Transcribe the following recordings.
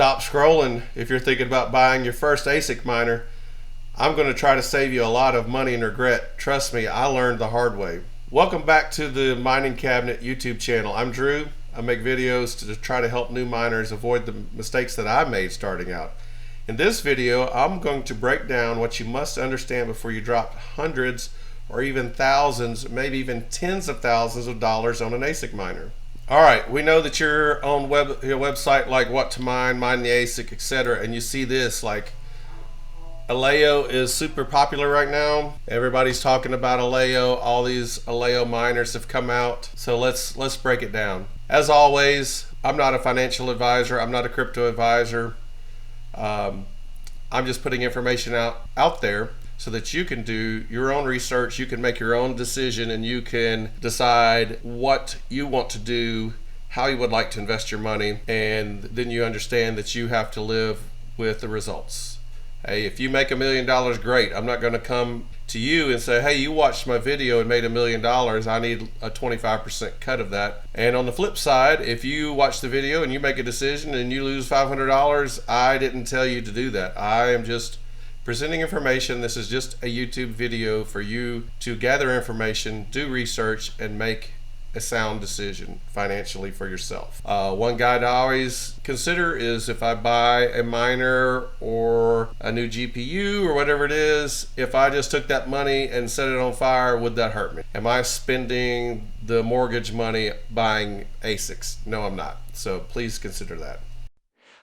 Stop scrolling if you're thinking about buying your first ASIC miner. I'm going to try to save you a lot of money and regret. Trust me, I learned the hard way. Welcome back to the Mining Cabinet YouTube channel. I'm Drew. I make videos to try to help new miners avoid the mistakes that I made starting out. In this video, I'm going to break down what you must understand before you drop hundreds or even thousands, maybe even tens of thousands of dollars on an ASIC miner. All right, we know that you're on your website like What to Mine, Mine the ASIC, etc., and you see this like Aleo is super popular right now. Everybody's talking about Aleo. All these Aleo miners have come out. So let's break it down. As always, I'm not a financial advisor. I'm not a crypto advisor. I'm just putting information out there so that you can do your own research, you can make your own decision, and you can decide what you want to do, how you would like to invest your money, and then you understand that you have to live with the results. Hey, if you make $1 million, great. I'm not going to come to you and say, hey, you watched my video and made $1 million. I need a 25% cut of that. And on the flip side, if you watch the video and you make a decision and you lose $500, I didn't tell you to do that. I am just presenting information. This is just a YouTube video for you to gather information, do research, and make a sound decision financially for yourself. One guide I always consider is if I buy a miner or a new GPU or whatever it is, if I just took that money and set it on fire, would that hurt me? Am I spending the mortgage money buying ASICs? No, I'm not. So please consider that.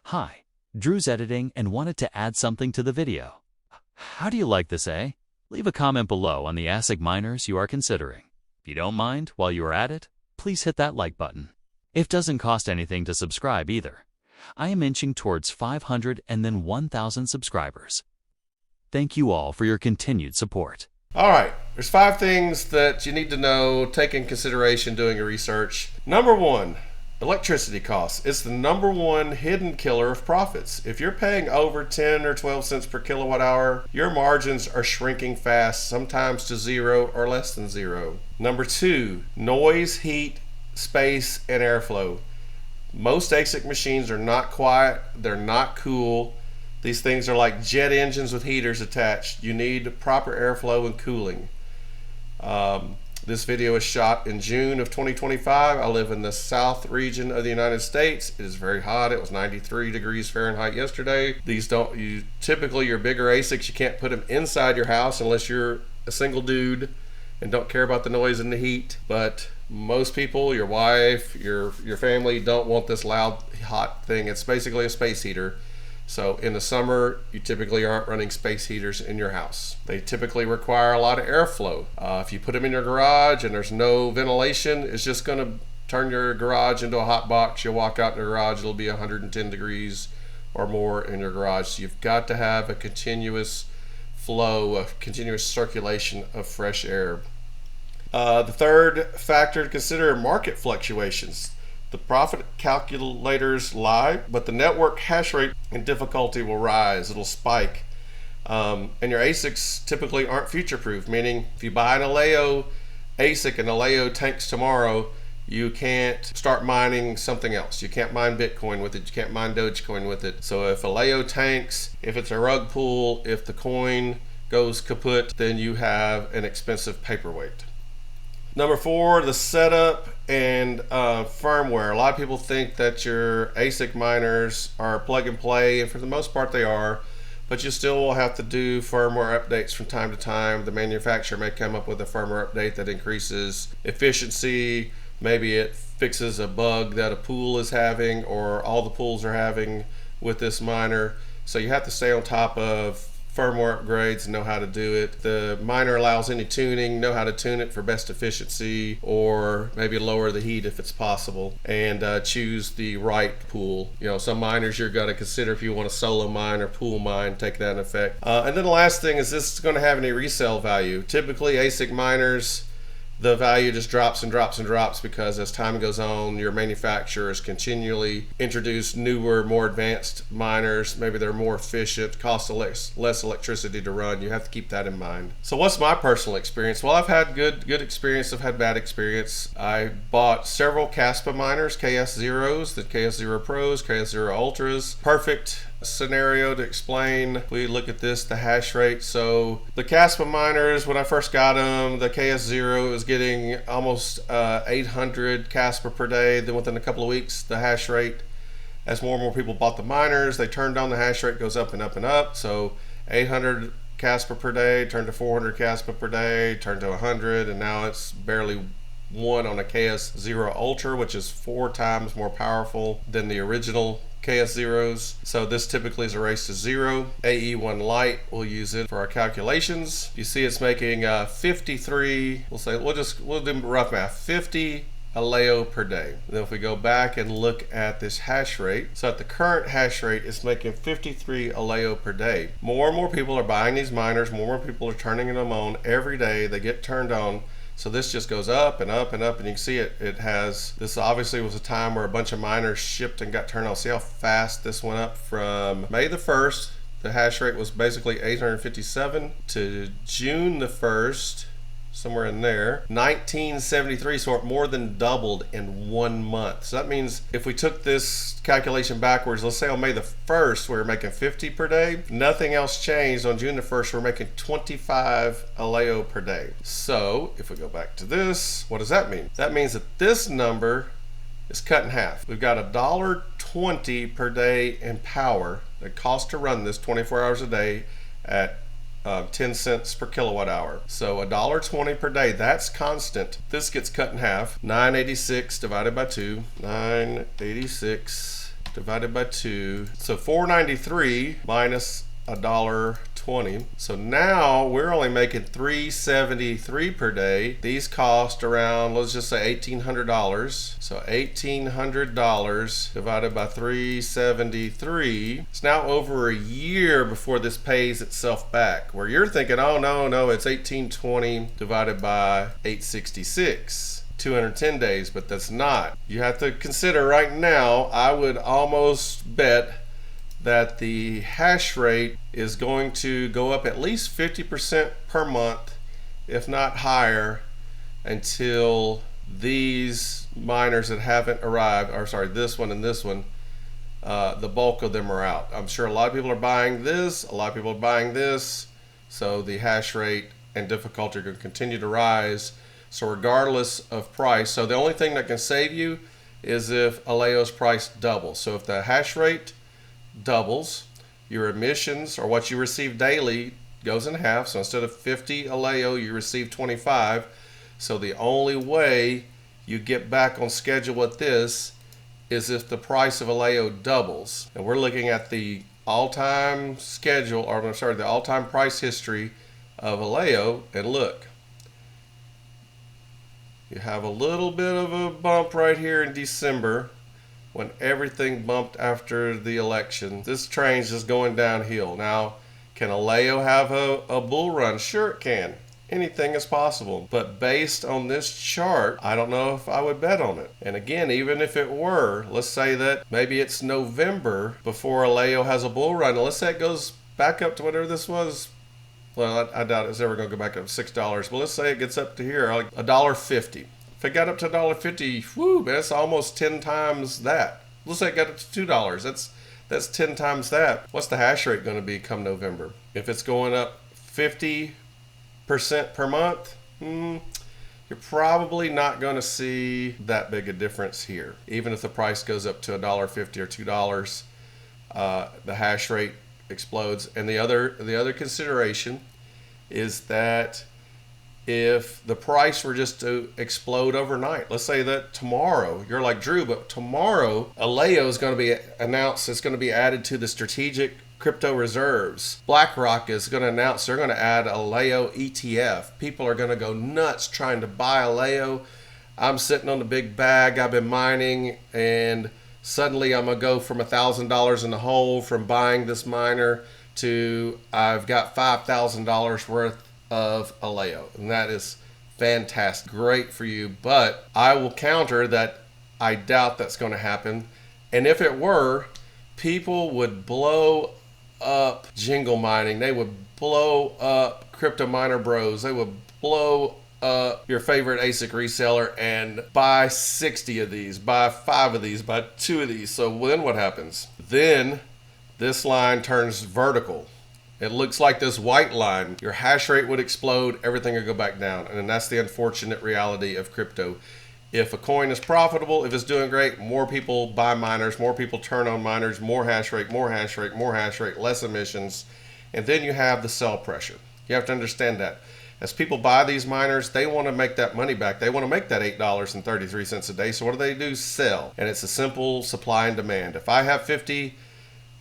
Hi, Drew's editing and wanted to add something to the video. How do you like this, eh? Leave a comment below on the ASIC miners you are considering. If you don't mind, while you are at it, please hit that like button. It doesn't cost anything to subscribe either. I am inching towards 500 and then 1,000 subscribers. Thank you all for your continued support. All right, there's 5 things that you need to know, take in consideration doing your research. Number 1, electricity costs. It's the number 1 hidden killer of profits. If you're paying over 10 or 12 cents per kilowatt hour, your margins are shrinking fast, sometimes to 0 or less than 0. Number 2, noise, heat, space, and airflow. Most ASIC machines are not quiet, they're not cool. These things are like jet engines with heaters attached. You need proper airflow and cooling. This video is shot in June of 2025. I live in the south region of the United States. It is very hot. It was 93 degrees Fahrenheit yesterday. Typically your bigger ASICs, you can't put them inside your house unless you're a single dude and don't care about the noise and the heat. But most people, your wife, your family, don't want this loud, hot thing. It's basically a space heater. So in the summer, you typically aren't running space heaters in your house. They typically require a lot of airflow. If you put them in your garage and there's no ventilation, it's just going to turn your garage into a hot box. You'll walk out in the garage, it'll be 110 degrees or more in your garage. So you've got to have a continuous flow, a continuous circulation of fresh air. The third factor to consider are market fluctuations. The profit calculators lie, but the network hash rate and difficulty will rise. It'll spike. And your ASICs typically aren't future-proof, meaning if you buy an Aleo ASIC and Aleo tanks tomorrow, you can't start mining something else. You can't mine Bitcoin with it. You can't mine Dogecoin with it. So if Aleo tanks, if it's a rug pull, if the coin goes kaput, then you have an expensive paperweight. Number 4, the setup and firmware. A lot of people think that your ASIC miners are plug and play, and for the most part they are, but you still will have to do firmware updates from time to time. The manufacturer may come up with a firmware update that increases efficiency. Maybe it fixes a bug that a pool is having or all the pools are having with this miner. So you have to stay on top of firmware upgrades and know how to do it. The miner allows any tuning, know how to tune it for best efficiency, or maybe lower the heat if it's possible, and choose the right pool. You know, some miners you're going to consider if you want to solo mine or pool mine, take that in effect. And then the last thing is, this is going to have any resale value. Typically ASIC miners the value just drops and drops and drops because as time goes on, your manufacturers continually introduce newer, more advanced miners. Maybe they're more efficient, cost less electricity to run. You have to keep that in mind. So what's my personal experience? Well, I've had good experience. I've had bad experience. I bought several Caspa miners, KS0s, the KS0 Pros, KS0 Ultras. Perfect scenario to explain. We look at this, the hash rate. So the Caspa miners, when I first got them, the KS0 was getting almost 800 Caspa per day. Then within a couple of weeks, the hash rate, as more and more people bought the miners, they turned on, the hash rate goes up and up and up. So 800 Caspa per day turned to 400 Caspa per day, turned to 100, and now it's barely one on a KS0 Ultra, which is 4 times more powerful than the original KS0s. So this typically is a race to zero. AE1 Lite, we'll use it for our calculations. You see it's making 53, we'll do rough math, 50 Aleo per day. And then if we go back and look at this hash rate, so at the current hash rate, it's making 53 Aleo per day. More and more people are buying these miners, more and more people are turning them on every day. They get turned on. So this just goes up and up and up, and you can see it has, this obviously was a time where a bunch of miners shipped and got turned on. See how fast this went up from May the 1st, the hash rate was basically 857, to June the 1st, somewhere in there, 1973, so it more than doubled in 1 month. So that means if we took this calculation backwards, let's say on May the 1st, we were making 50 per day. Nothing else changed. On June the 1st, we're making 25 Aleo per day. So if we go back to this, what does that mean? That means that this number is cut in half. We've got $1.20 per day in power that costs to run this 24 hours a day at 10 cents per kilowatt hour. So $1.20 per day, that's constant. This gets cut in half. 986 divided by 2. 986 divided by 2. So 493 minus $1.20. So now we're only making $373 per day. These cost around, let's just say $1,800. So $1,800 divided by 373. It's now over a year before this pays itself back. Where you're thinking, oh no, it's 1820 divided by 866. 210 days, but that's not. You have to consider right now, I would almost bet that the hash rate is going to go up at least 50% per month, if not higher, until these miners that haven't arrived, or sorry, this one and this one, the bulk of them are out. I'm sure a lot of people are buying this, a lot of people are buying this, so the hash rate and difficulty are going to continue to rise. So regardless of price, so the only thing that can save you is if Aleo's price doubles. So if the hash rate doubles, your emissions, or what you receive daily, goes in half. So instead of 50 Aleo, you receive 25. So the only way you get back on schedule with this is if the price of Aleo doubles. And we're looking at the all-time schedule, or I'm sorry, the all-time price history of Aleo, and look, you have a little bit of a bump right here in December when everything bumped after the election. This train's just going downhill. Now, can Aleo have a bull run? Sure it can. Anything is possible. But based on this chart, I don't know if I would bet on it. And again, even if it were, let's say that maybe it's November before Aleo has a bull run. And let's say it goes back up to whatever this was. Well, I doubt it's ever going to go back up to $6. But let's say it gets up to here, like $1.50. If it got up to $1.50, whoo, that's almost 10 times that. Let's say it got up to $2. That's 10 times that. What's the hash rate going to be come November? If it's going up 50% per month, you're probably not going to see that big a difference here. Even if the price goes up to $1.50 or $2, the hash rate explodes. And the other consideration is that if the price were just to explode overnight, let's say that tomorrow, you're like, Drew, but tomorrow Aleo is going to be announced, it's going to be added to the strategic crypto reserves. BlackRock is going to announce they're going to add a Aleo ETF. People are going to go nuts trying to buy Aleo. I'm sitting on the big bag, I've been mining, and suddenly I'm going to go from $1,000 in the hole from buying this miner to I've got $5,000 worth of Aleo, and that is fantastic, great for you. But I will counter that I doubt that's going to happen. And if it were, people would blow up jingle mining. They would blow up Crypto Miner Bros. They would blow your favorite ASIC reseller and buy 60 of these, buy 5 of these, buy 2 of these. So then what happens? Then this line turns vertical. It looks like this white line. Your hash rate would explode, everything would go back down. And that's the unfortunate reality of crypto. If a coin is profitable, if it's doing great, more people buy miners, more people turn on miners, more hash rate, more hash rate, more hash rate, less emissions. And then you have the sell pressure. You have to understand that. As people buy these miners, they want to make that money back. They want to make that $8.33 a day. So what do? Sell. And it's a simple supply and demand. If I have 50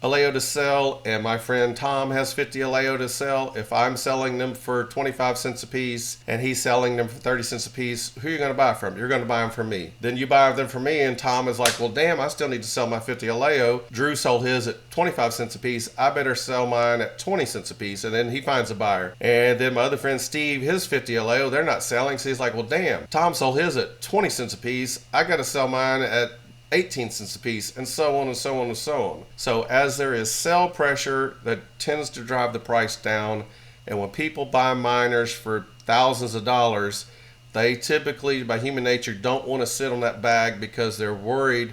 Aleo to sell and my friend Tom has 50 Aleo to sell, if I'm selling them for 25 cents a piece and he's selling them for 30 cents a piece, who are you going to buy from? You're going to buy them from me. Then you buy them from me and Tom is like, well, damn, I still need to sell my 50 Aleo. Drew sold his at 25 cents a piece. I better sell mine at 20 cents a piece. And then he finds a buyer. And then my other friend Steve, his 50 Aleo, they're not selling. So he's like, well, damn, Tom sold his at 20 cents a piece. I got to sell mine at 18 cents a piece, and so on and so on and so on. So as there is sell pressure that tends to drive the price down, and when people buy miners for thousands of dollars, they typically, by human nature, don't want to sit on that bag because they're worried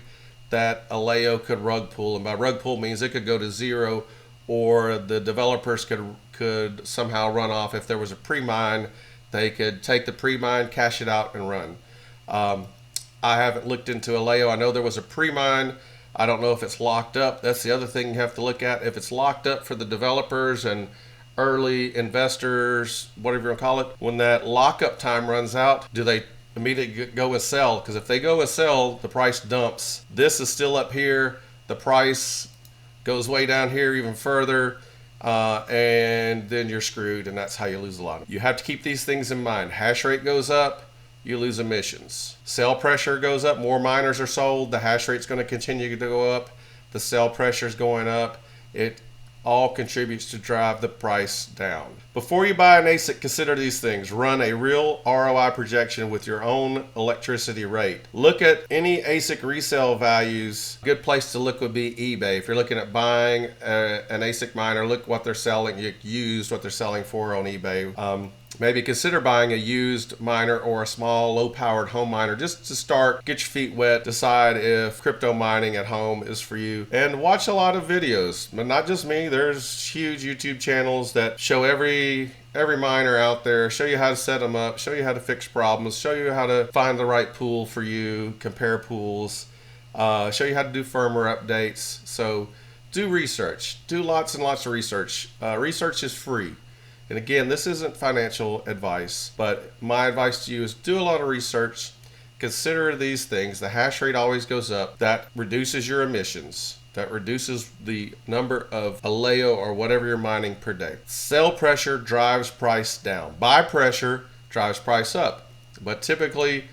that Aleo could rug pull. And by rug pull means it could go to zero, or the developers could somehow run off. If there was a pre-mine, they could take the pre-mine, cash it out, and run. I haven't looked into Aleo. I know there was a pre-mine. I don't know if it's locked up. That's the other thing you have to look at. If it's locked up for the developers and early investors, whatever you want to call it, when that lockup time runs out, do they immediately go and sell? Because if they go and sell, the price dumps. This is still up here. The price goes way down here even further. And then you're screwed, and that's how you lose a lot. You have to keep these things in mind. Hash rate goes up, you lose emissions. Sell pressure goes up, more miners are sold, the hash rate's going to continue to go up, the sell pressure is going up. It all contributes to drive the price down. Before you buy an ASIC, consider these things. Run a real ROI projection with your own electricity rate. Look at any ASIC resale values. A good place to look would be eBay. If you're looking at buying an ASIC miner, look what they're selling, used, what they're selling for on eBay. Maybe consider buying a used miner or a small low-powered home miner just to start, get your feet wet, decide if crypto mining at home is for you, and watch a lot of videos. But not just me, there's huge YouTube channels that show every miner out there, show you how to set them up, show you how to fix problems, show you how to find the right pool for you, compare pools, show you how to do firmware updates. So do research, do lots and lots of research. Research is free. And again, this isn't financial advice, but my advice to you is do a lot of research. Consider these things. The hash rate always goes up. That reduces your emissions. That reduces the number of Aleo or whatever you're mining per day. Sell pressure drives price down. Buy pressure drives price up. But typically,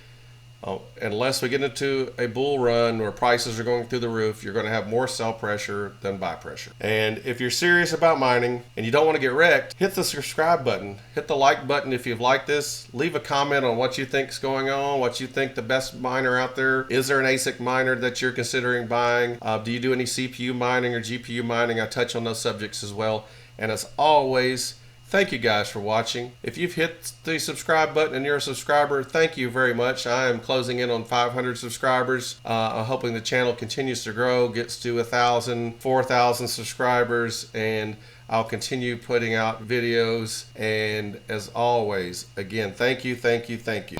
unless we get into a bull run where prices are going through the roof, you're going to have more sell pressure than buy pressure. And if you're serious about mining and you don't want to get wrecked, hit the subscribe button. Hit the like button if you've liked this. Leave a comment on what you think is going on, what you think the best miner out there. Is there an ASIC miner that you're considering buying? Do you do any CPU mining or GPU mining? I touch on those subjects as well. And as always, thank you guys for watching. If you've hit the subscribe button and you're a subscriber, thank you very much. I am closing in on 500 subscribers. I'm hoping the channel continues to grow, gets to 1,000, 4,000 subscribers, and I'll continue putting out videos. And as always, again, thank you, thank you, thank you.